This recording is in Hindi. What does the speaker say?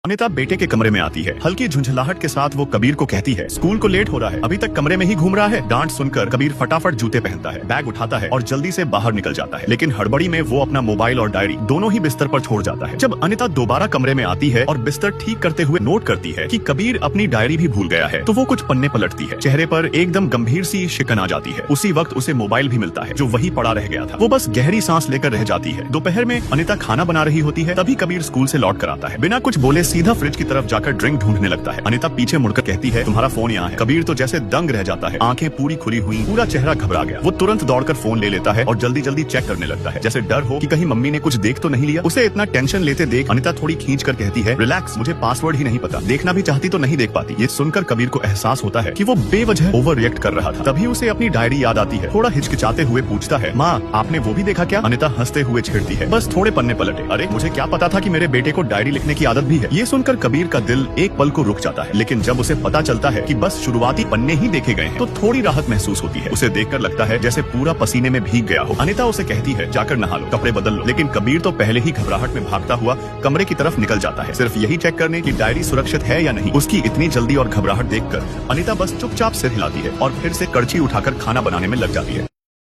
अनिता बेटे के कमरे में आती है। हल्की झुंझलाहट के साथ वो कबीर को कहती है, स्कूल को लेट हो रहा है, अभी तक कमरे में ही घूम रहा है। डांट सुनकर कबीर फटाफट जूते पहनता है, बैग उठाता है और जल्दी से बाहर निकल जाता है। लेकिन हड़बड़ी में वो अपना मोबाइल और डायरी दोनों ही बिस्तर पर छोड़ जाता है। जब अनिता दोबारा कमरे में आती है और बिस्तर ठीक करते हुए नोट करती है कि कबीर अपनी डायरी भी भूल गया है, तो वो कुछ पन्ने पलटती है। चेहरे पर एकदम गंभीर सी शिकन आ जाती है। उसी वक्त उसे मोबाइल भी मिलता है जो वही पड़ा रह गया था। वो बस गहरी सांस लेकर रह जाती है। दोपहर में अनिता खाना बना रही होती है, तभी कबीर स्कूल से लौट कर आता है। बिना कुछ बोले सीधा फ्रिज की तरफ जाकर ड्रिंक ढूंढने लगता है। अनिता पीछे मुड़कर कहती है, तुम्हारा फोन यहाँ है। कबीर तो जैसे दंग रह जाता है, आंखें पूरी खुली हुई, पूरा चेहरा घबरा गया। वो तुरंत दौड़कर फोन ले लेता है और जल्दी जल्दी चेक करने लगता है, जैसे डर हो कि कहीं मम्मी ने कुछ देख तो नहीं लिया। उसे इतना टेंशन लेते देख अनिता थोड़ी खींच कर कहती है, रिलैक्स, मुझे पासवर्ड ही नहीं पता, देखना भी चाहती तो नहीं देख पाती। ये सुनकर कबीर को एहसास होता है कि वो बेवजह ओवर रिएक्ट कर रहा था। तभी उसे अपनी डायरी याद आती है। थोड़ा हिचकिचाते हुए पूछता है, माँ आपने वो भी देखा क्या? अनिता हंसते हुए छेड़ती है, बस थोड़े पन्ने पलटे। अरे मुझे क्या पता था कि मेरे बेटे को डायरी लिखने की आदत भी है। ये सुनकर कबीर का दिल एक पल को रुक जाता है, लेकिन जब उसे पता चलता है कि बस शुरुआती पन्ने ही देखे गए हैं, तो थोड़ी राहत महसूस होती है। उसे देखकर लगता है जैसे पूरा पसीने में भीग गया हो। अनिता उसे कहती है, जाकर नहा लो, कपड़े बदल लो। लेकिन कबीर तो पहले ही घबराहट में भागता हुआ कमरे की तरफ निकल जाता है, सिर्फ यही चेक करने की डायरी सुरक्षित है या नहीं। उसकी इतनी जल्दी और घबराहट देखकर अनिता बस चुपचाप सिर हिलाती है और फिर से कड़छी उठाकर खाना बनाने में लग जाती है।